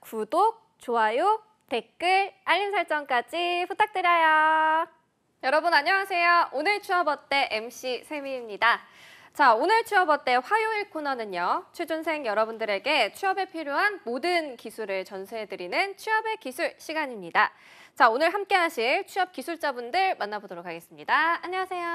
구독, 좋아요, 댓글, 알림 설정까지 부탁드려요. 여러분 안녕하세요. 오늘 취업 어때 MC 세미입니다. 자, 오늘 취업 어때 화요일 코너는요. 취준생 여러분들에게 취업에 필요한 모든 기술을 전수해드리는 취업의 기술 시간입니다. 자, 오늘 함께 하실 취업 기술자분들 만나보도록 하겠습니다. 안녕하세요.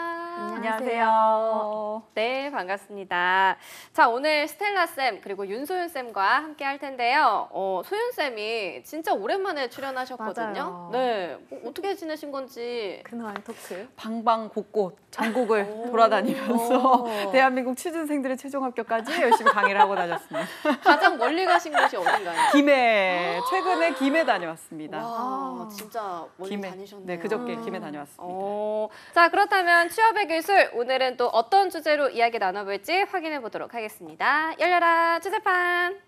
안녕하세요. 네, 반갑습니다. 자, 오늘 스텔라쌤 그리고 윤소윤쌤과 함께 할 텐데요. 소윤쌤이 진짜 오랜만에 출연하셨거든요. 맞아요. 네, 어떻게 지내신 건지. 근황 토크. 방방곡곡 전국을 돌아다니면서 대한민국 취준생들의 최종 합격까지 열심히 강의를 하고 다녔습니다. 가장 멀리 가신 곳이 어딘가요? 김해, 최근에 김해 다녀왔습니다. 와, 진짜 멀리 김해. 다니셨네요. 네, 그저께 김해 다녀왔습니다. 자, 그렇다면 취업의 기술, 오늘은 또 어떤 주제로 이야기 나눠볼지 확인해 보도록 하겠습니다. 열려라 주제판!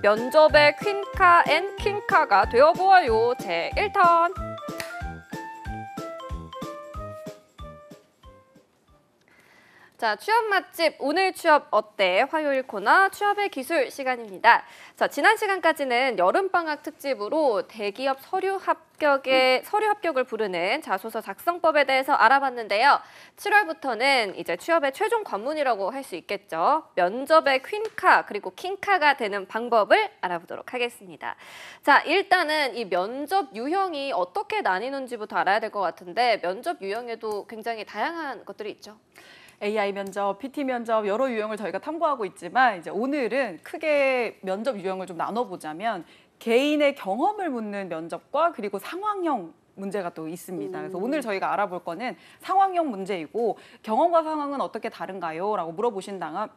면접의 퀸카 앤 킹카가 되어보아요. 제1턴. 자, 취업 맛집 오늘 취업 어때? 화요일 코너 취업의 기술 시간입니다. 자, 지난 시간까지는 여름방학 특집으로 대기업 서류 합격을 부르는 자소서 작성법에 대해서 알아봤는데요. 7월부터는 이제 취업의 최종 관문이라고 할 수 있겠죠. 면접의 퀸카 그리고 킹카가 되는 방법을 알아보도록 하겠습니다. 자, 일단은 이 면접 유형이 어떻게 나뉘는지부터 알아야 될 것 같은데 면접 유형에도 굉장히 다양한 것들이 있죠. AI 면접, PT 면접 여러 유형을 저희가 탐구하고 있지만 이제 오늘은 크게 면접 유형을 좀 나눠보자면 개인의 경험을 묻는 면접과 그리고 상황형 문제가 또 있습니다. 그래서 오늘 저희가 알아볼 거는 상황형 문제이고 경험과 상황은 어떻게 다른가요? 라고 물어보신다면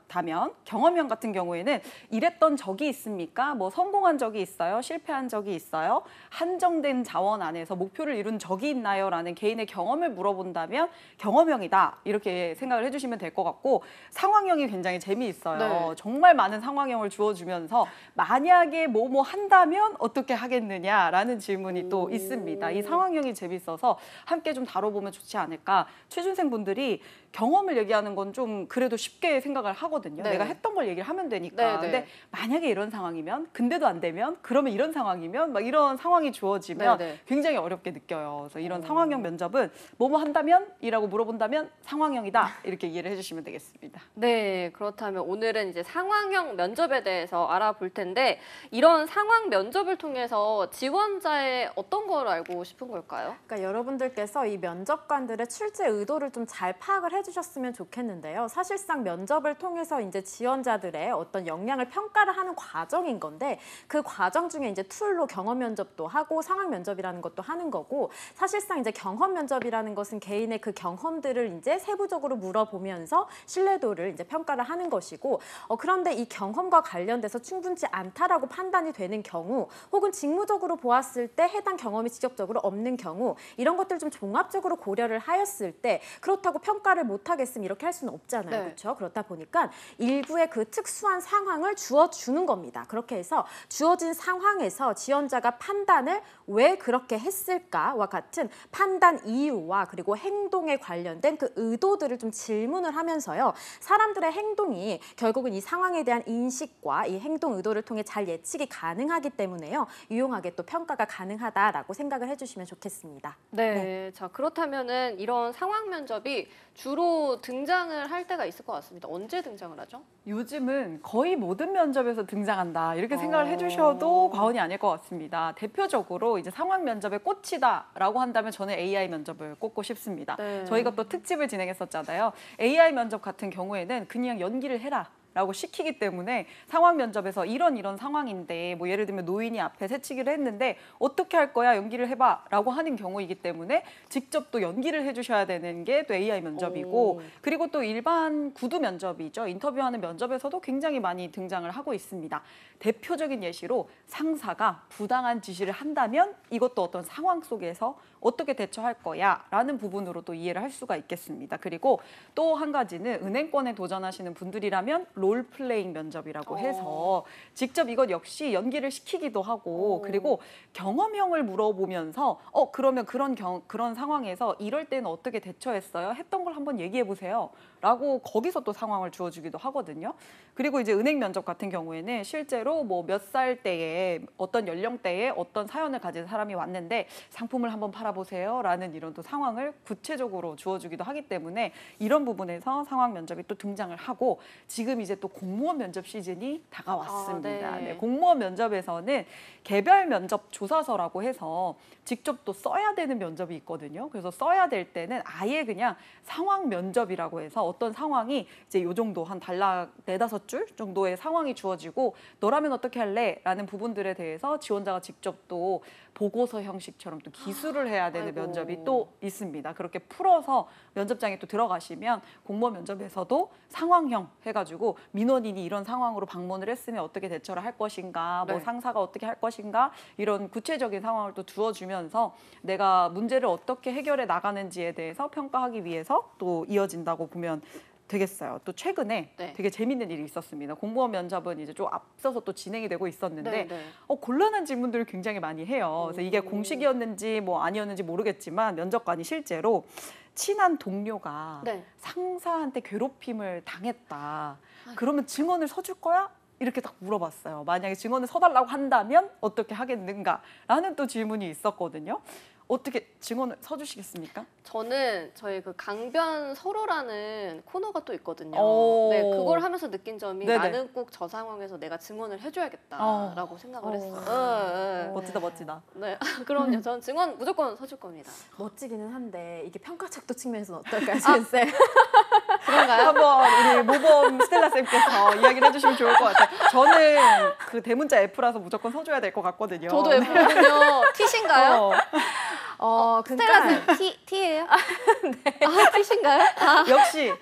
경험형 같은 경우에는 이랬던 적이 있습니까? 뭐 성공한 적이 있어요? 실패한 적이 있어요? 한정된 자원 안에서 목표를 이룬 적이 있나요? 라는 개인의 경험을 물어본다면 경험형이다. 이렇게 생각을 해주시면 될 것 같고 상황형이 굉장히 재미있어요. 네. 정말 많은 상황형을 주어주면서 만약에 뭐뭐 한다면 어떻게 하겠느냐라는 질문이 또 있습니다. 이 상황형이 재밌어서 함께 좀 다뤄보면 좋지 않을까. 취준생분들이 경험을 얘기하는 건 좀 그래도 쉽게 생각을 하거든요. 네. 내가 했던 걸 얘기를 하면 되니까. 네, 네. 근데 만약에 이런 상황이면, 근데도 안 되면, 그러면 이런 상황이면 막 이런 상황이 주어지면 네, 네. 굉장히 어렵게 느껴요. 그래서 이런 상황형 면접은 뭐뭐 한다면? 이라고 물어본다면 상황형이다. 이렇게 이해를 해주시면 되겠습니다. 네, 그렇다면 오늘은 이제 상황형 면접에 대해서 알아볼 텐데 이런 상황 면접을 통해서 지원자의 어떤 걸 알고 싶은 걸까요? 그러니까 여러분들께서 이 면접관들의 출제 의도를 좀 잘 파악을 해주셨으면 좋겠는데요. 사실상 면접을 통해서 이제 지원자들의 어떤 역량을 평가를 하는 과정인 건데 그 과정 중에 이제 툴로 경험 면접도 하고 상황 면접이라는 것도 하는 거고 사실상 이제 경험 면접이라는 것은 개인의 그 경험들을 이제 세부적으로 물어보면서 신뢰도를 이제 평가를 하는 것이고 그런데 이 경험과 관련돼서 충분치 않다라고 판단이 되는 경우 혹은 직무적으로 보았을 때 해당 경험이 직접적으로 없는 경우 이런 것들 좀 종합적으로 고려를 하였을 때 그렇다고 평가를 못하겠음 이렇게 할 수는 없잖아요. 네. 그렇죠? 그렇다 보니까 일부의 그 특수한 상황을 주어주는 겁니다. 그렇게 해서 주어진 상황에서 지원자가 판단을 왜 그렇게 했을까와 같은 판단 이유와 그리고 행동에 관련된 그 의도들을 좀 질문을 하면서요. 사람들의 행동이 결국은 이 상황에 대한 인식과 이 행동 의도를 통해 잘 예측이 가능하기 때문에요. 유용하게 또 평가가 가능하다라고 생각을 해주시면 좋겠습니다. 네, 자 그렇다면은 이런 상황 면접이 주로 등장을 할 때가 있을 것 같습니다. 언제 등장을 하죠? 요즘은 거의 모든 면접에서 등장한다. 이렇게 생각을 해주셔도 과언이 아닐 것 같습니다. 대표적으로 이제 상황 면접의 꽃이다라고 한다면 저는 AI 면접을 꼽고 싶습니다. 네. 저희가 또 특집을 진행했었잖아요. AI 면접 같은 경우에는 그냥 연기를 해라. 라고 시키기 때문에 상황 면접에서 이런 상황인데 뭐 예를 들면 노인이 앞에 새치기를 했는데 어떻게 할 거야 연기를 해봐 라고 하는 경우이기 때문에 직접 또 연기를 해주셔야 되는 게 또 AI 면접이고 그리고 또 일반 구두 면접이죠. 인터뷰하는 면접에서도 굉장히 많이 등장을 하고 있습니다. 대표적인 예시로 상사가 부당한 지시를 한다면 이것도 어떤 상황 속에서 어떻게 대처할 거야 라는 부분으로 또 이해를 할 수가 있겠습니다. 그리고 또 한 가지는 은행권에 도전하시는 분들이라면 롤플레잉 면접이라고 해서 직접 이것 역시 연기를 시키기도 하고 그리고 경험형을 물어보면서 그러면 그런 상황에서 이럴 때는 어떻게 대처했어요? 했던 걸 한번 얘기해 보세요. 라고 거기서 또 상황을 주어주기도 하거든요. 그리고 이제 은행 면접 같은 경우에는 실제로 뭐 몇 살 때에 어떤 연령대에 어떤 사연을 가진 사람이 왔는데 상품을 한번 팔아보세요라는 이런 또 상황을 구체적으로 주어주기도 하기 때문에 이런 부분에서 상황 면접이 또 등장을 하고 지금 이제 또 공무원 면접 시즌이 다가왔습니다. 아, 네. 네, 공무원 면접에서는 개별 면접 조사서라고 해서 직접 또 써야 되는 면접이 있거든요. 그래서 써야 될 때는 아예 그냥 상황 면접이라고 해서 어떤 상황이 이제 요 정도 한 단락 4-5줄 정도의 상황이 주어지고 너라면 어떻게 할래? 라는 부분들에 대해서 지원자가 직접 또 보고서 형식처럼 또 기술을 해야 되는 아이고. 면접이 또 있습니다. 그렇게 풀어서 면접장에 또 들어가시면 공무원 면접에서도 상황형 해가지고 민원인이 이런 상황으로 방문을 했으면 어떻게 대처를 할 것인가, 뭐 네. 상사가 어떻게 할 것인가 이런 구체적인 상황을 또 두어주면서 내가 문제를 어떻게 해결해 나가는지에 대해서 평가하기 위해서 또 이어진다고 보면 되겠어요. 또 최근에 네. 되게 재밌는 일이 있었습니다. 공무원 면접은 이제 좀 앞서서 또 진행이 되고 있었는데 네, 네. 곤란한 질문들을 굉장히 많이 해요. 그래서 이게 공식이었는지 뭐 아니었는지 모르겠지만 면접관이 실제로 친한 동료가 네. 상사한테 괴롭힘을 당했다. 그러면 증언을 서줄 거야? 이렇게 딱 물어봤어요. 만약에 증언을 서달라고 한다면 어떻게 하겠는가라는 또 질문이 있었거든요. 어떻게 증언을 서주시겠습니까? 저는 저희 그 강변 서로라는 코너가 또 있거든요. 오. 네, 그걸 하면서 느낀 점이 네네. 나는 꼭 저 상황에서 내가 증언을 해줘야겠다라고 생각을 했어요. 멋지다, 멋지다. 네, 그럼요. 저는 증언 무조건 서줄 겁니다. 멋지기는 한데 이게 평가착도 측면에서는 어떨까요, 지은 쌤? 그런가요? 한번 우리 모범 스텔라 쌤께서 이야기를 해주시면 좋을 것 같아요. 저는 그 대문자 F라서 무조건 서줘야 될 것 같거든요. 저도 F거든요. T신가요? 스텔라 그러니까 쌤 T예요? 네. T신가요? 역시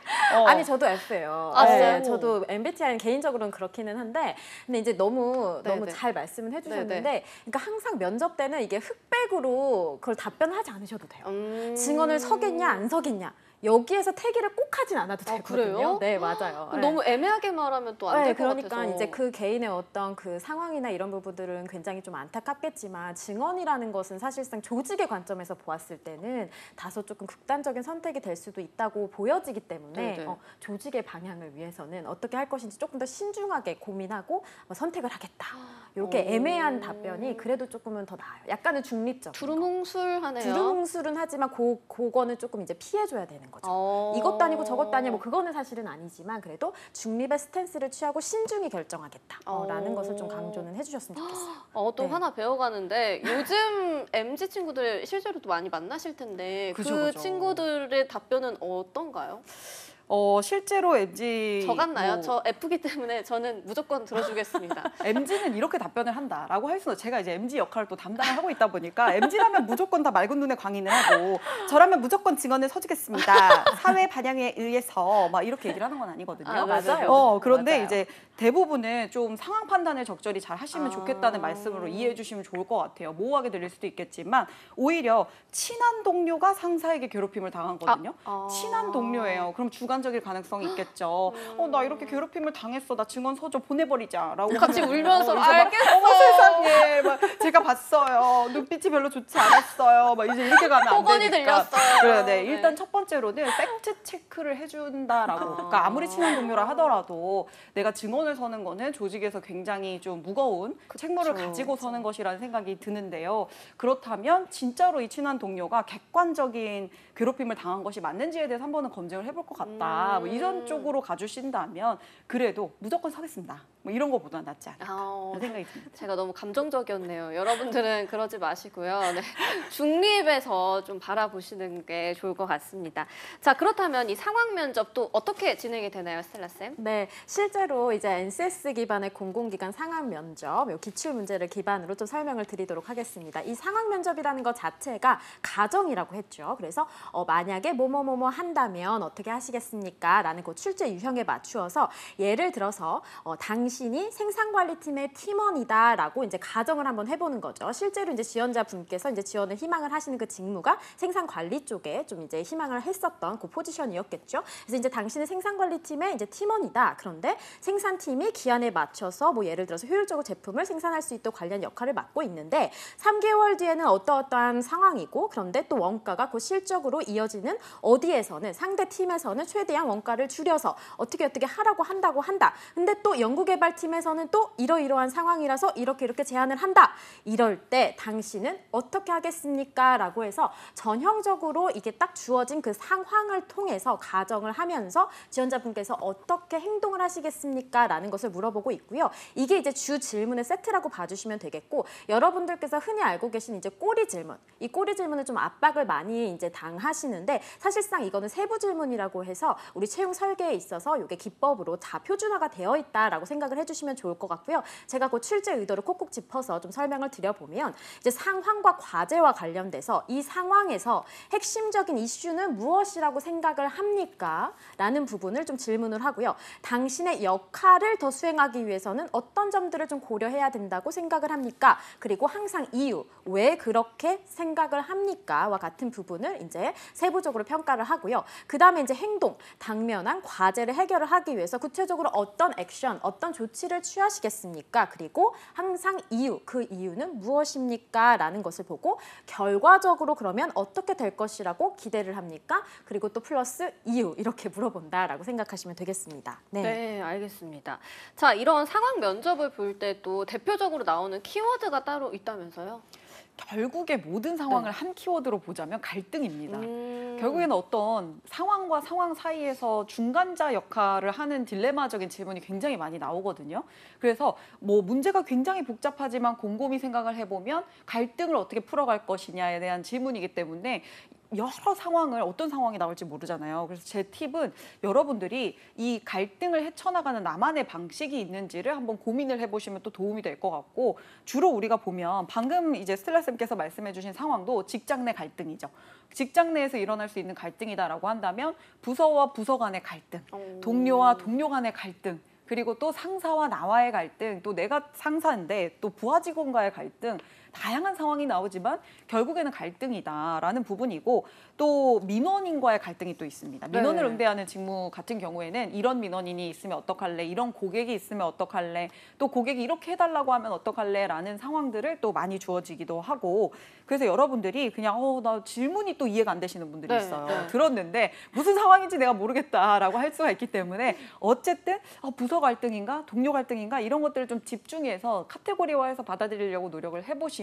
아니 저도 F예요. 아, 네, 진짜요? 저도 MBTI는 개인적으로는 그렇기는 한데 근데 이제 너무 네네. 잘 말씀을 해주셨는데 네네. 그러니까 항상 면접 때는 이게 흑백으로 그걸 답변하지 않으셔도 돼요. 증언을 서겠냐 안 서겠냐 여기에서 태기를 꼭 하진 않아도 아, 되거든요. 그래요? 네 맞아요. 네. 너무 애매하게 말하면 또 안 될 것 그러니까 같아서. 이제 그 개인의 어떤 그 상황이나 이런 부분들은 굉장히 좀 안타깝겠지만 증언이라는 것은 사실상 조직의 관점에서 보았을 때는 다소 조금 극단적인 선택이 될 수도 있다고 보여지기 때문에 네네. 조직의 방향을 위해서는 어떻게 할 것인지 조금 더 신중하게 고민하고 선택을 하겠다. 이렇게 애매한 답변이 그래도 조금은 더 나아요. 약간은 중립적. 두루뭉술하네요. 두루뭉술은 하지만 그거는 조금 이제 피해줘야 되는 거죠. 이것도 아니고 저것도 아니고 뭐 그거는 사실은 아니지만 그래도 중립의 스탠스를 취하고 신중히 결정하겠다라는 것을 좀 강조는 해주셨으면 좋겠어요. 또 네. 하나 배워가는데 요즘 MZ 친구들 실제로 또 많이 만나실 텐데 그죠, 그 그죠. 친구들의 답변은 어떤가요? 실제로 MG 저 같나요? 저 F기 때문에 저는 무조건 들어주겠습니다. MG는 이렇게 답변을 한다라고 할 수는 제가 이제 MG 역할을 또 담당을 하고 있다 보니까 MG라면 무조건 다 맑은 눈에 광인을 하고 저라면 무조건 증언을 서주겠습니다. 사회 반영에 의해서 막 이렇게 얘기를 하는 건 아니거든요. 아, 맞아요. 그런데 맞아요. 이제 대부분은 좀 상황 판단을 적절히 잘 하시면 아. 좋겠다는 말씀으로 이해해 주시면 좋을 것 같아요. 모호하게 들릴 수도 있겠지만 오히려 친한 동료가 상사에게 괴롭힘을 당한 거거든요. 친한 동료예요. 그럼 주관적일 가능성이 있겠죠. 나 이렇게 괴롭힘을 당했어. 나 증언 서줘 보내버리자라고 같이 하면 울면서 이제 막, 알겠어. 어머 세상에 막 제가 봤어요. 눈빛이 별로 좋지 않았어요. 막 이제 이렇게 가면 안 폭언이 되니까. 들렸어요. 그래, 네. 네. 일단 첫 번째로는 팩트 체크를 해준다라고. 그러니까 아무리 친한 동료라 하더라도 내가 증언을 서는 거는 조직에서 굉장히 좀 무거운 책무를 가지고 서는 것이라는 생각이 드는데요. 그렇다면 진짜로 이 친한 동료가 객관적인 괴롭힘을 당한 것이 맞는지에 대해서 한 번은 검증을 해볼 것 같다. 뭐 이런 쪽으로 가주신다면 그래도 무조건 서겠습니다. 뭐 이런 거보다 낫지 않을까 아, 그런 생각이 듭니다. 제가 너무 감정적이었네요. 여러분들은 그러지 마시고요. 네. 중립에서 좀 바라보시는 게 좋을 것 같습니다. 자, 그렇다면 이 상황 면접도 어떻게 진행이 되나요, 스텔라 쌤? 네, 실제로 이제 NCS 기반의 공공기관 상황 면접, 요 기출 문제를 기반으로 좀 설명을 드리도록 하겠습니다. 이 상황 면접이라는 것 자체가 가정이라고 했죠. 그래서 만약에 뭐뭐뭐뭐 한다면 어떻게 하시겠습니까? 라는 그 출제 유형에 맞추어서 예를 들어서 당시 당신이 생산관리팀의 팀원이다라고 이제 가정을 한번 해보는 거죠. 실제로 이제 지원자분께서 이제 지원을 희망을 하시는 그 직무가 생산관리 쪽에 좀 이제 희망을 했었던 그 포지션이었겠죠. 그래서 이제 당신은 생산관리팀의 이제 팀원이다. 그런데 생산팀이 기한에 맞춰서 뭐 예를 들어서 효율적으로 제품을 생산할 수 있도록 관련 역할을 맡고 있는데 3개월 뒤에는 어떠어떠한 상황이고 그런데 또 원가가 그 실적으로 이어지는 어디에서는 상대 팀에서는 최대한 원가를 줄여서 어떻게 하라고 한다고 한다. 근데 또 연구개발팀에서는 또 이러이러한 상황이라서 이렇게 제안을 한다. 이럴 때 당신은 어떻게 하겠습니까? 라고 해서 전형적으로 이게 딱 주어진 그 상황을 통해서 가정을 하면서 지원자분께서 어떻게 행동을 하시겠습니까? 라는 것을 물어보고 있고요. 이게 이제 주 질문의 세트라고 봐주시면 되겠고 여러분들께서 흔히 알고 계신 이제 꼬리 질문. 이 꼬리 질문을 좀 압박을 많이 이제 당하시는데 사실상 이거는 세부 질문이라고 해서 우리 채용 설계에 있어서 이게 기법으로 다 표준화가 되어 있다라고 생각을 해주시면 좋을 것 같고요. 제가 그 출제 의도를 콕콕 짚어서 좀 설명을 드려보면 이제 상황과 과제와 관련돼서 이 상황에서 핵심적인 이슈는 무엇이라고 생각을 합니까? 라는 부분을 좀 질문을 하고요. 당신의 역할을 더 수행하기 위해서는 어떤 점들을 좀 고려해야 된다고 생각을 합니까? 그리고 항상 이유, 왜 그렇게 생각을 합니까? 와 같은 부분을 이제 세부적으로 평가를 하고요. 그 다음에 이제 행동, 당면한 과제를 해결을 하기 위해서 구체적으로 어떤 액션, 어떤 조치를 취하시겠습니까? 그리고 항상 이유, 그 이유는 무엇입니까? 라는 것을 보고 결과적으로 그러면 어떻게 될 것이라고 기대를 합니까? 그리고 또 플러스 이유 이렇게 물어본다라고 생각하시면 되겠습니다. 네, 알겠습니다. 자, 이런 상황 면접을 볼 때 또 대표적으로 나오는 키워드가 따로 있다면서요? 결국에 모든 상황을 한 키워드로 보자면 갈등입니다. 음. 결국에는 어떤 상황과 상황 사이에서 중간자 역할을 하는 딜레마적인 질문이 굉장히 많이 나오거든요. 그래서 뭐 문제가 굉장히 복잡하지만 곰곰이 생각을 해보면 갈등을 어떻게 풀어갈 것이냐에 대한 질문이기 때문에 여러 상황을 어떤 상황이 나올지 모르잖아요. 그래서 제 팁은 여러분들이 이 갈등을 헤쳐나가는 나만의 방식이 있는지를 한번 고민을 해보시면 또 도움이 될 것 같고 주로 우리가 보면 방금 이제 스텔라 쌤께서 말씀해주신 상황도 직장 내 갈등이죠. 직장 내에서 일어날 수 있는 갈등이다라고 한다면 부서와 부서 간의 갈등, 동료와 동료 간의 갈등, 그리고 또 상사와 나와의 갈등, 또 내가 상사인데 또 부하 직원과의 갈등, 다양한 상황이 나오지만 결국에는 갈등이다라는 부분이고 또 민원인과의 갈등이 또 있습니다. 민원을 응대하는 직무 같은 경우에는 이런 민원인이 있으면 어떡할래, 이런 고객이 있으면 어떡할래, 또 고객이 이렇게 해달라고 하면 어떡할래 라는 상황들을 또 많이 주어지기도 하고 그래서 여러분들이 그냥 나 질문이 또 이해가 안 되시는 분들이 있어요. 들었는데 무슨 상황인지 내가 모르겠다라고 할 수가 있기 때문에 어쨌든 부서 갈등인가 동료 갈등인가 이런 것들을 좀 집중해서 카테고리화해서 받아들이려고 노력을 해보시면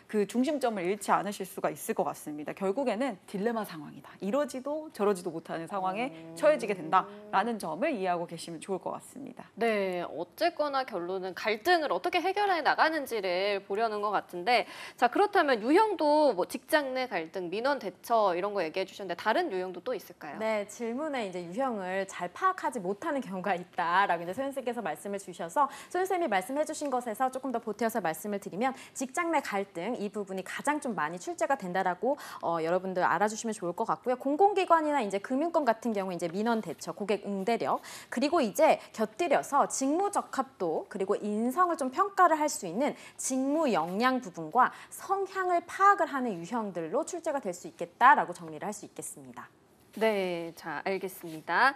그 중심점을 잃지 않으실 수가 있을 것 같습니다. 결국에는 딜레마 상황이다. 이러지도 저러지도 못하는 상황에 처해지게 된다라는 점을 이해하고 계시면 좋을 것 같습니다. 네, 어쨌거나 결론은 갈등을 어떻게 해결해 나가는지를 보려는 것 같은데 자 그렇다면 유형도 뭐 직장 내 갈등, 민원 대처 이런 거 얘기해 주셨는데 다른 유형도 또 있을까요? 네, 질문에 이제 유형을 잘 파악하지 못하는 경우가 있다라고 이제 소연쌤께서 말씀을 주셔서 소연쌤이 말씀해 주신 것에서 조금 더 보태어서 말씀을 드리면 직장 내 갈등 이 부분이 가장 좀 많이 출제가 된다라고 여러분들 알아주시면 좋을 것 같고요. 공공기관이나 이제 금융권 같은 경우 이제 민원 대처, 고객 응대력 그리고 이제 곁들여서 직무 적합도 그리고 인성을 좀 평가를 할 수 있는 직무 역량 부분과 성향을 파악을 하는 유형들로 출제가 될 수 있겠다라고 정리를 할 수 있겠습니다. 네, 자, 알겠습니다.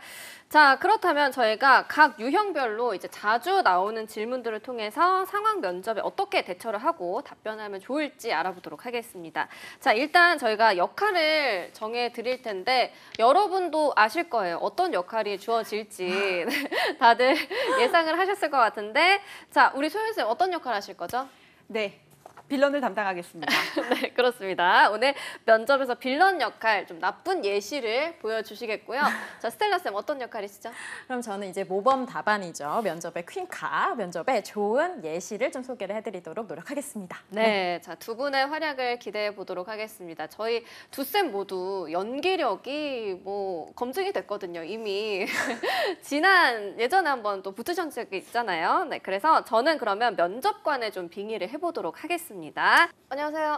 자, 그렇다면 저희가 각 유형별로 이제 자주 나오는 질문들을 통해서 상황 면접에 어떻게 대처를 하고 답변하면 좋을지 알아보도록 하겠습니다. 자, 일단 저희가 역할을 정해 드릴 텐데 여러분도 아실 거예요. 어떤 역할이 주어질지 다들 예상을 하셨을 것 같은데 자, 우리 소연쌤 어떤 역할 하실 거죠? 네. 빌런을 담당하겠습니다. 네, 그렇습니다. 오늘 면접에서 빌런 역할, 좀 나쁜 예시를 보여주시겠고요. 자, 스텔라쌤 어떤 역할이시죠? 그럼 저는 이제 모범 답안이죠. 면접의 퀸카, 면접의 좋은 예시를 좀 소개를 해드리도록 노력하겠습니다. 네, 자, 두 분의 활약을 기대해 보도록 하겠습니다. 저희 두 쌤 모두 연기력이 뭐 검증이 됐거든요. 이미 예전에 한번 또 붙으신 적이 있잖아요. 네, 그래서 저는 그러면 면접관에 좀 빙의를 해보도록 하겠습니다. 안녕하세요.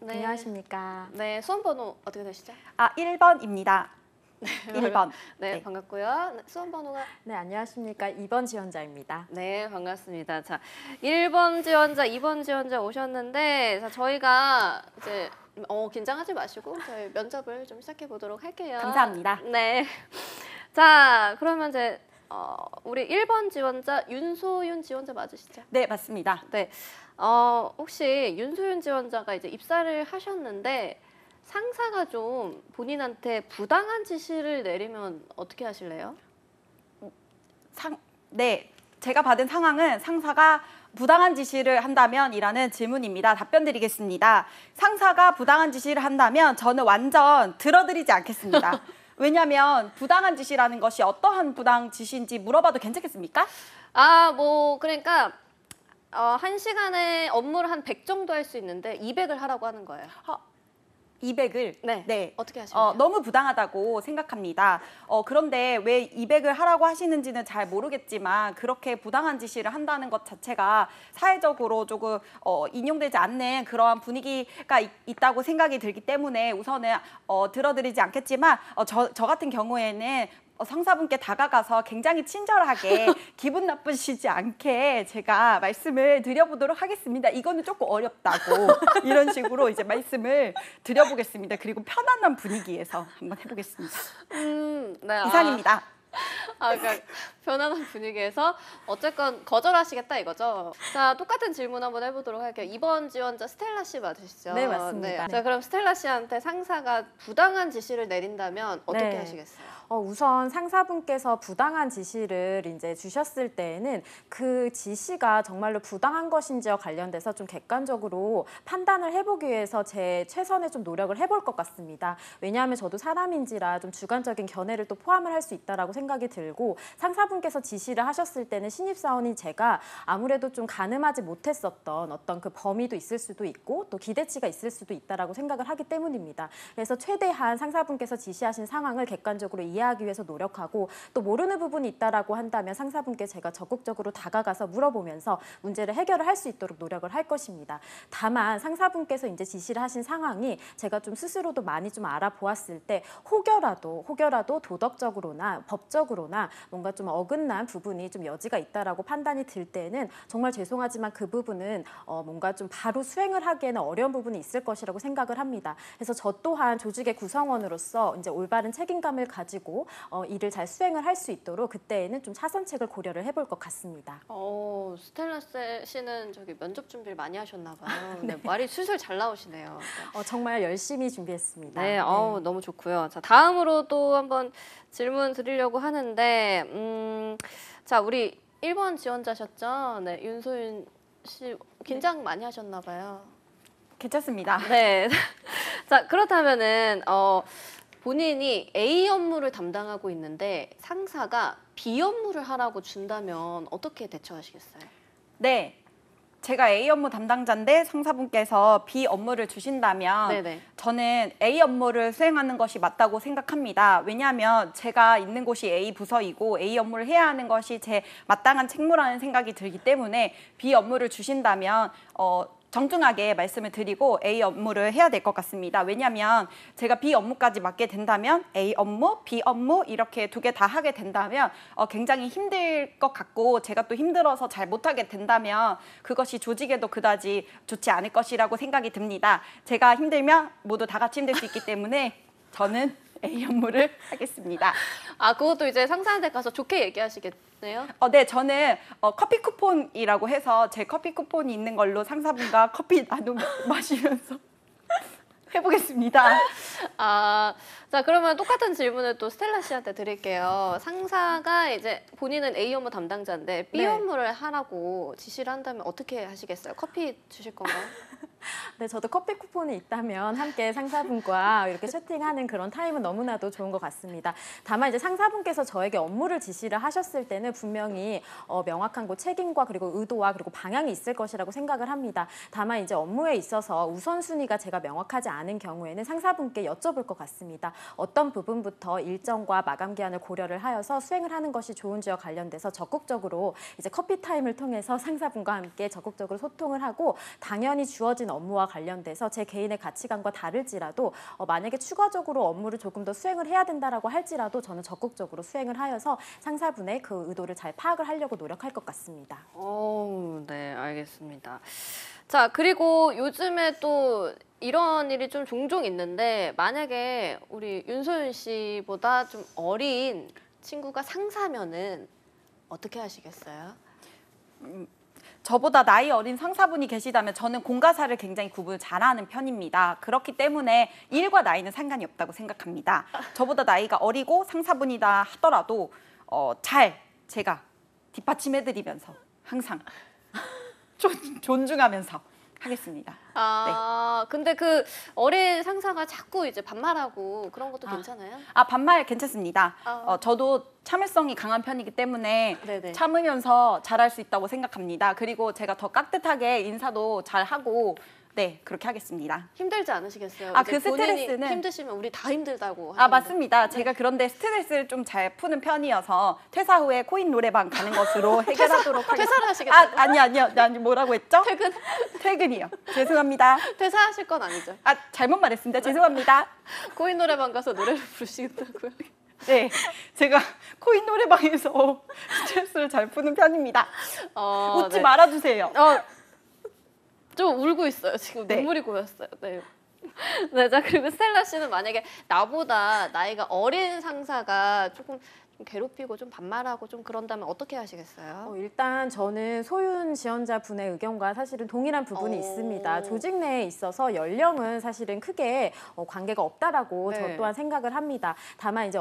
네. 안녕하십니까. 네, 수험번호 어떻게 되시죠? 1번입니다. 1번. 네, 네. 반갑고요. 네, 수험 번호가 네, 안녕하십니까. 2번 지원자입니다. 네, 반갑습니다. 자, 1번 지원자, 2번 지원자 오셨는데 자, 저희가 이제 긴장하지 마시고 저희 면접을 좀 시작해 보도록 할게요. 감사합니다. 네. 자, 그러면 이제 우리 1번 지원자 윤소윤 지원자 맞으시죠? 네, 맞습니다. 네. 혹시 윤소윤 지원자가 이제 입사를 하셨는데 상사가 좀 본인한테 부당한 지시를 내리면 어떻게 하실래요? 네, 제가 받은 상황은 상사가 부당한 지시를 한다면이라는 질문입니다. 답변 드리겠습니다. 상사가 부당한 지시를 한다면 저는 완전 들어드리지 않겠습니다. 왜냐하면 부당한 지시라는 것이 어떠한 부당 지시인지 물어봐도 괜찮겠습니까? 그러니까 한 시간에 업무를 한 100 정도 할 수 있는데 200을 하라고 하는 거예요. 200을 네. 어떻게 하실래요? 너무 부당하다고 생각합니다. 그런데 왜 200을 하라고 하시는지는 잘 모르겠지만 그렇게 부당한 지시를 한다는 것 자체가 사회적으로 조금 인용되지 않는 그러한 분위기가 있다고 생각이 들기 때문에 우선은 들어드리지 않겠지만 저 같은 경우에는 상사분께 다가가서 굉장히 친절하게 기분 나쁘시지 않게 제가 말씀을 드려보도록 하겠습니다. 이거는 조금 어렵다고 이런 식으로 이제 말씀을 드려보겠습니다. 그리고 편안한 분위기에서 한번 해보겠습니다. 네. 이상입니다. 그러니까 편안한 분위기에서 어쨌건 거절하시겠다 이거죠. 자, 똑같은 질문 한번 해보도록 할게요. 2번 지원자 스텔라 씨 맞으시죠? 네, 맞습니다. 자, 그럼 스텔라 씨한테 상사가 부당한 지시를 내린다면 어떻게 네. 하시겠어요? 우선 상사분께서 부당한 지시를 이제 주셨을 때에는 그 지시가 정말로 부당한 것인지와 관련돼서 좀 객관적으로 판단을 해보기 위해서 제 최선의 좀 노력을 해볼 것 같습니다. 왜냐하면 저도 사람인지라 좀 주관적인 견해를 또 포함을 할 수 있다라고 생각이 들고 상사분께서 지시를 하셨을 때는 신입사원인 제가 아무래도 좀 가늠하지 못했었던 어떤 그 범위도 있을 수도 있고 또 기대치가 있을 수도 있다라고 생각을 하기 때문입니다. 그래서 최대한 상사분께서 지시하신 상황을 객관적으로 이해하기 위해서 노력하고 또 모르는 부분이 있다라고 한다면 상사분께 제가 적극적으로 다가가서 물어보면서 문제를 해결을 할 수 있도록 노력을 할 것입니다. 다만 상사분께서 이제 지시를 하신 상황이 제가 좀 스스로도 많이 좀 알아보았을 때 혹여라도 도덕적으로나 법적으로나 뭔가 좀 어긋난 부분이 좀 여지가 있다라고 판단이 들 때는 정말 죄송하지만 그 부분은 뭔가 좀 바로 수행을 하기에는 어려운 부분이 있을 것이라고 생각을 합니다. 그래서 저 또한 조직의 구성원으로서 이제 올바른 책임감을 가지고 일을 잘 수행을 할 수 있도록 그때에는 좀 차선책을 고려를 해볼 것 같습니다. 스텔라 씨는 저기 면접 준비를 많이 하셨나 봐요. 네, 말이 술술 잘 나오시네요. 정말 열심히 준비했습니다. 네, 너무 좋고요. 자, 다음으로 또 한번 질문 드리려고 하는데, 자, 우리 1번 지원자셨죠? 네, 윤소윤 씨 긴장 많이 하셨나 봐요. 괜찮습니다. 네. 자, 그렇다면은 본인이 A 업무를 담당하고 있는데 상사가 B 업무를 하라고 준다면 어떻게 대처하시겠어요? 네. 제가 A 업무 담당자인데 상사분께서 B 업무를 주신다면 네네. 저는 A 업무를 수행하는 것이 맞다고 생각합니다. 왜냐하면 제가 있는 곳이 A 부서이고 A 업무를 해야 하는 것이 제 마땅한 책무라는 생각이 들기 때문에 B 업무를 주신다면 정중하게 말씀을 드리고 A 업무를 해야 될 것 같습니다. 왜냐하면 제가 B 업무까지 맡게 된다면 A 업무, B 업무 이렇게 두 개 다 하게 된다면 굉장히 힘들 것 같고 제가 또 힘들어서 잘 못하게 된다면 그것이 조직에도 그다지 좋지 않을 것이라고 생각이 듭니다. 제가 힘들면 모두 다 같이 힘들 수 있기 때문에 저는 A 업무를 하겠습니다. 그것도 이제 상사한테 가서 좋게 얘기하시겠네요? 네, 저는 커피 쿠폰이라고 해서 제 커피 쿠폰이 있는 걸로 상사분과 커피 나눠 마시면서 해보겠습니다. 자, 그러면 똑같은 질문을 또 스텔라 씨한테 드릴게요. 상사가 이제 본인은 A 업무 담당자인데 B 네. 업무를 하라고 지시를 한다면 어떻게 하시겠어요? 커피 주실 건가요? 네, 저도 커피 쿠폰이 있다면 함께 상사분과 이렇게 채팅하는 그런 타임은 너무나도 좋은 것 같습니다. 다만 이제 상사분께서 저에게 업무를 지시를 하셨을 때는 분명히 명확한 책임과 그리고 의도와 그리고 방향이 있을 것이라고 생각을 합니다. 다만 이제 업무에 있어서 우선순위가 제가 명확하지 않은 경우에는 상사분께 여쭤볼 것 같습니다. 어떤 부분부터 일정과 마감 기한을 고려를 하여서 수행을 하는 것이 좋은지와 관련돼서 적극적으로 이제 커피 타임을 통해서 상사분과 함께 적극적으로 소통을 하고 당연히 주어진 맡으신 업무와 관련돼서 제 개인의 가치관과 다를지라도 만약에 추가적으로 업무를 조금 더 수행을 해야 된다라고 할지라도 저는 적극적으로 수행을 하여서 상사분의 그 의도를 잘 파악을 하려고 노력할 것 같습니다. 네, 알겠습니다. 자, 그리고 요즘에 또 이런 일이 좀 종종 있는데 만약에 우리 윤소연 씨보다 좀 어린 친구가 상사면은 어떻게 하시겠어요? 저보다 나이 어린 상사분이 계시다면 저는 공과사를 굉장히 구분을 잘하는 편입니다. 그렇기 때문에 일과 나이는 상관이 없다고 생각합니다. 저보다 나이가 어리고 상사분이다 하더라도 제가 뒷받침해드리면서 항상 존중하면서 하겠습니다. 근데 그 어린 상사가 자꾸 이제 반말하고 그런 것도 괜찮아요? 반말 괜찮습니다. 저도 참을성이 강한 편이기 때문에 네네. 참으면서 잘할 수 있다고 생각합니다. 그리고 제가 더 깍듯하게 인사도 잘하고 네, 그렇게 하겠습니다. 힘들지 않으시겠어요? 그 이제 본인이 스트레스는 힘드시면 우리 다 힘들다고 하는데. 맞습니다. 제가 그런데 스트레스를 좀 잘 푸는 편이어서 퇴사 후에 코인 노래방 가는 것으로 해결하도록 하겠습니다. 퇴사를 하시겠어요? 아니요. 뭐라고 했죠? 퇴근? 퇴근이요. 죄송합니다. 퇴사하실 건 아니죠? 잘못 말했습니다. 죄송합니다. 코인 노래방 가서 노래를 부르시겠다고요? 네, 제가 코인 노래방에서 스트레스를 잘 푸는 편입니다. 웃지 네. 말아주세요. 좀 울고 있어요. 지금 네. 눈물이 고였어요. 네. 네, 자 그리고 스텔라 씨는 만약에 나보다 나이가 어린 상사가 조금 좀 괴롭히고 좀 반말하고 좀 그런다면 어떻게 하시겠어요? 일단 저는 소윤 지원자분의 의견과 사실은 동일한 부분이 있습니다. 조직 내에 있어서 연령은 사실은 크게 관계가 없다라고 네. 저 또한 생각을 합니다. 다만 이제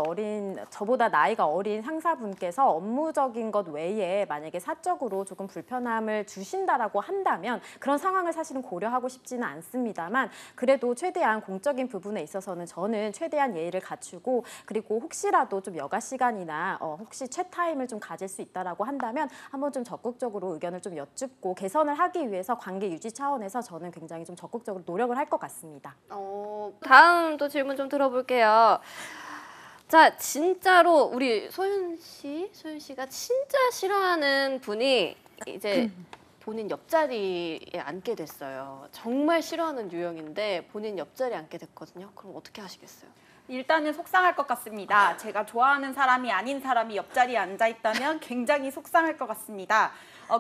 저보다 나이가 어린 상사분께서 업무적인 것 외에 만약에 사적으로 조금 불편함을 주신다라고 한다면 그런 상황을 사실은 고려하고 싶지는 않습니다만 그래도 최대한 공적인 부분에 있어서는 저는 최대한 예의를 갖추고 그리고 혹시라도 좀 여가 시간이나 혹시 채 타임을 좀 가질 수 있다라고 한다면 한번 좀 적극적으로 의견을 좀 여쭙고 개선을 하기 위해서 관계 유지 차원에서 저는 굉장히 좀 적극적으로 노력을 할 것 같습니다. 다음 또 질문 좀 들어볼게요. 자, 진짜로 우리 소윤 씨가 진짜 싫어하는 분이 이제 본인 옆자리에 앉게 됐어요. 정말 싫어하는 유형인데 본인 옆자리에 앉게 됐거든요. 그럼 어떻게 하시겠어요? 일단은 속상할 것 같습니다. 제가 좋아하는 사람이 아닌 사람이 옆자리에 앉아있다면 굉장히 속상할 것 같습니다.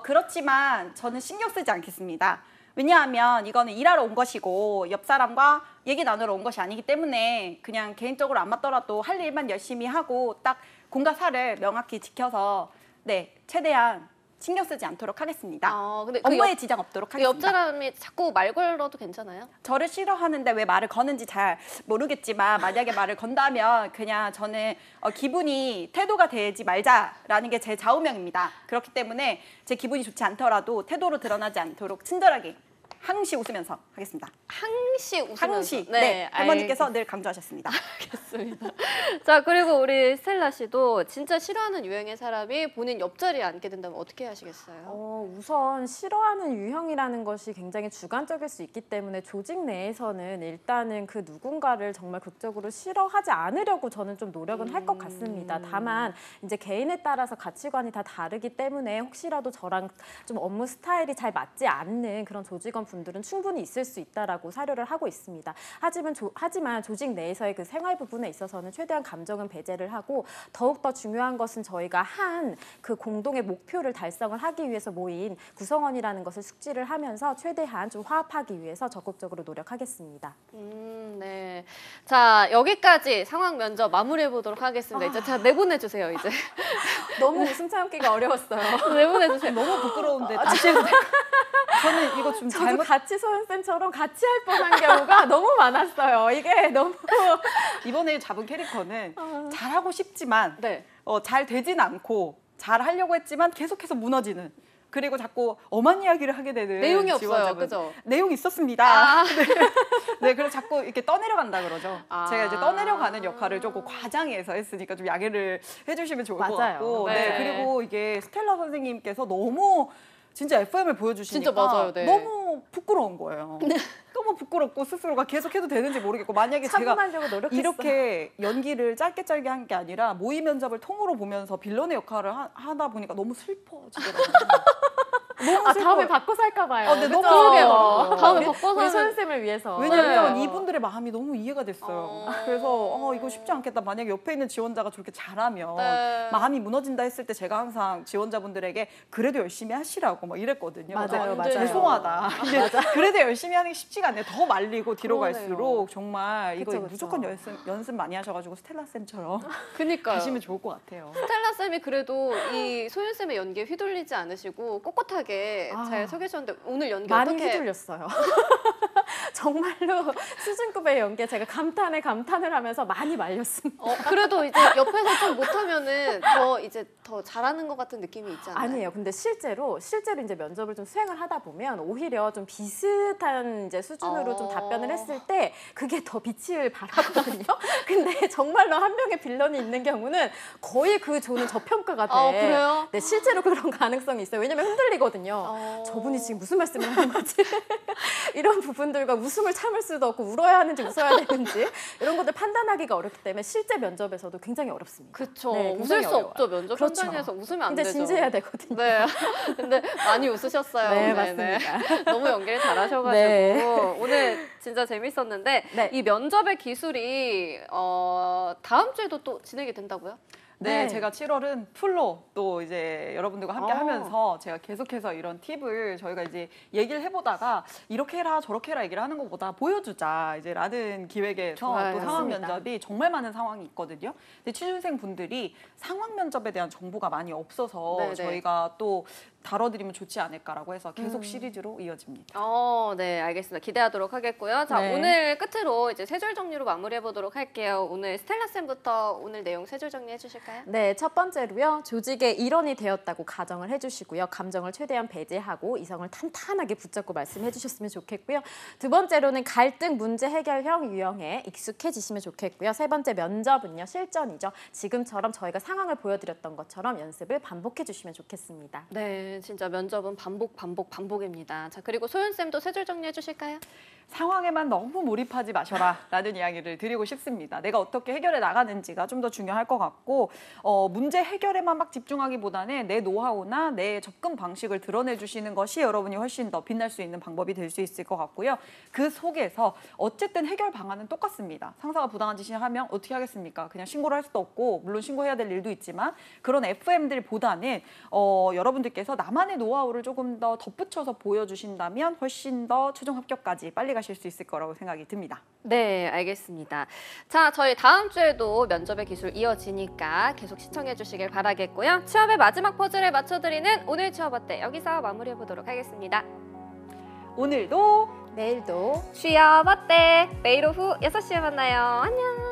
그렇지만 저는 신경 쓰지 않겠습니다. 왜냐하면 이거는 일하러 온 것이고 옆 사람과 얘기 나누러 온 것이 아니기 때문에 그냥 개인적으로 안 맞더라도 할 일만 열심히 하고 딱 공과 사를 명확히 지켜서 네, 최대한 신경 쓰지 않도록 하겠습니다. 근데 업무에 지장 없도록 그 옆 하겠습니다. 사람이 자꾸 말 걸어도 괜찮아요? 저를 싫어하는데 왜 말을 거는지 잘 모르겠지만 만약에 말을 건다면 그냥 저는 기분이 태도가 되지 말자라는 게 제 좌우명입니다. 그렇기 때문에 제 기분이 좋지 않더라도 태도로 드러나지 않도록 친절하게 항시 웃으면서 하겠습니다. 항시 웃으면서. 항시. 네, 할머니께서 늘 강조하셨습니다. 알겠습니다. 자, 그리고 우리 스텔라 씨도 진짜 싫어하는 유형의 사람이 본인 옆자리에 앉게 된다면 어떻게 하시겠어요? 우선 싫어하는 유형이라는 것이 굉장히 주관적일 수 있기 때문에 조직 내에서는 일단은 그 누군가를 정말 극적으로 싫어하지 않으려고 저는 좀 노력은 할 것 같습니다. 다만 이제 개인에 따라서 가치관이 다 다르기 때문에 혹시라도 저랑 좀 업무 스타일이 잘 맞지 않는 그런 조직원 분들은 충분히 있을 수 있다라고 사료를 하고 있습니다. 하지만 조직 내에서의 그 생활 부분에 있어서는 최대한 감정은 배제를 하고 더욱더 중요한 것은 저희가 한 그 공동의 목표를 달성을 하기 위해서 모인 구성원이라는 것을 숙지를 하면서 최대한 좀 화합하기 위해서 적극적으로 노력하겠습니다. 네. 자, 여기까지 상황 면접 마무리해 보도록 하겠습니다. 이제 자, 내보내주세요, 이제. 너무 웃음 참기가 어려웠어요. 내보내주세요. 너무 부끄러운데 다시 해도 될까요? 저는 이거 좀 저도 잘못 같이 소연쌤처럼 같이 할 뻔한 경우가 너무 많았어요. 이게 너무 이번에 잡은 캐릭터는 잘하고 싶지만 네. 잘 되진 않고 잘 하려고 했지만 계속해서 무너지는 그리고 자꾸 엄한 이야기를 하게 되는 내용이 없어요, 지원자분. 그죠? 내용이 있었습니다. 네, 그래서 자꾸 이렇게 떠내려간다 그러죠. 아. 제가 이제 떠내려가는 역할을 조금 과장해서 했으니까 좀 양해를 해주시면 좋을 것 맞아요. 같고 네. 그리고 이게 스텔라 선생님께서 너무 진짜 FM을 보여주시니까 진짜 맞아요, 네. 너무 부끄러운 거예요. 너무 부끄럽고 스스로가 계속 해도 되는지 모르겠고 만약에 제가 차분하려고 노력했어요. 이렇게 연기를 짧게 한 게 아니라 모의 면접을 통으로 보면서 빌런의 역할을 하다 보니까 너무 슬퍼지더라고요. 너무 아, 슬퍼요. 다음에 바꿔 살까 봐요. 네, 그죠? 너무 슬퍼요. 다음에 우리- 바꿔 우리 사는- 소연쌤을 위해서. 왜냐면 네. 이분들의 마음이 너무 이해가 됐어요. 그래서 이거 쉽지 않겠다. 만약에 옆에 있는 지원자가 저렇게 잘하면 네. 마음이 무너진다 했을 때 제가 항상 지원자분들에게 그래도 열심히 하시라고 막 이랬거든요. 맞아요, 맞아요. 죄송하다. 이게 그래도 열심히 하는 게 쉽지가 않네요. 더 말리고 뒤로 그러네요. 갈수록 정말 이거 그쵸, 그쵸. 무조건 연습 많이 하셔가지고 스텔라 쌤처럼 그니까요. 가시면 좋을 것 같아요. 스텔라 쌤이 그래도 이 소윤 쌤의 연기에 휘둘리지 않으시고 꼿꼿하게 아. 잘 서 계셨는데 오늘 연기 많이 어떻게? 휘둘렸어요. 정말로 수준급의 연기에 제가 감탄을 하면서 많이 말렸습니다. 그래도 이제 옆에서 좀 못하면은 더 잘하는 것 같은 느낌이 있지 않나요? 아니에요. 근데 실제로 이제 면접을 좀 수행을 하다 보면 오히려 좀 비슷한 이제 수준으로 좀 답변을 했을 때 그게 더 빛을 발하거든요. 근데 정말로 한 명의 빌런이 있는 경우는 거의 그 조는 저평가가 돼. 그래요? 네, 실제로 그런 가능성이 있어요. 왜냐면 흔들리거든요. 저분이 지금 무슨 말씀을 하는 거지? 이런 부분들과 웃음을 참을 수도 없고 울어야 하는지 웃어야 되는지 이런 것들 판단하기가 어렵기 때문에 실제 면접에서도 굉장히 어렵습니다. 그쵸. 네, 웃을 굉장히 수 어려워요. 없죠. 면접 그렇죠. 현장에서 웃으면 안 근데 되죠. 진지해야 되거든요. 네. 근데 많이 웃으셨어요. 네, 네네. 맞습니다. 너무 연기를 잘하셔가지고 네. 오늘 진짜 재밌었는데 네. 이 면접의 기술이 다음 주에도 또 진행이 된다고요? 네, 네. 제가 7월은 풀로 또 이제 여러분들과 함께 어. 하면서 제가 계속해서 이런 팁을 저희가 이제 얘기를 해보다가 이렇게 해라 저렇게 해라 얘기를 하는 것보다 보여주자 이제 라는 기획에서 좋아요. 또 상황 맞습니다. 면접이 정말 많은 상황이 있거든요. 근데 취준생 분들이 상황 면접에 대한 정보가 많이 없어서 네네. 저희가 또 다뤄드리면 좋지 않을까라고 해서 계속 시리즈로 이어집니다. 네, 알겠습니다. 기대하도록 하겠고요. 자, 네. 오늘 끝으로 이제 세 줄 정리로 마무리해 보도록 할게요. 오늘 스텔라 쌤부터 오늘 내용 세 줄 정리해 주실까요? 네, 첫 번째로요. 조직의 일원이 되었다고 가정을 해주시고요. 감정을 최대한 배제하고 이성을 탄탄하게 붙잡고 말씀해 주셨으면 좋겠고요. 두 번째로는 갈등 문제 해결형 유형에 익숙해지시면 좋겠고요. 세 번째 면접은요. 실전이죠. 지금처럼 저희가 상황을 보여드렸던 것처럼 연습을 반복해 주시면 좋겠습니다. 네, 진짜 면접은 반복입니다. 자, 그리고 소윤 쌤도 세 줄 정리해 주실까요? 상황에만 너무 몰입하지 마셔라 라는 이야기를 드리고 싶습니다. 내가 어떻게 해결해 나가는지가 좀 더 중요할 것 같고 문제 해결에만 막 집중하기보다는 내 노하우나 내 접근 방식을 드러내 주시는 것이 여러분이 훨씬 더 빛날 수 있는 방법이 될 수 있을 것 같고요. 그 속에서 어쨌든 해결 방안은 똑같습니다. 상사가 부당한 짓을 하면 어떻게 하겠습니까? 그냥 신고를 할 수도 없고 물론 신고해야 될 일도 있지만 그런 FM들보다는 여러분들께서 나만의 노하우를 조금 더 덧붙여서 보여주신다면 훨씬 더 최종 합격까지 빨리 가실 수 있을 거라고 생각이 듭니다. 네, 알겠습니다. 자, 저희 다음 주에도 면접의 기술 이어지니까 계속 시청해 주시길 바라겠고요. 취업의 마지막 퍼즐을 맞춰드리는 오늘 취업 어때? 여기서 마무리해 보도록 하겠습니다. 오늘도 내일도 취업 어때? 매일 오후 6시에 만나요. 안녕.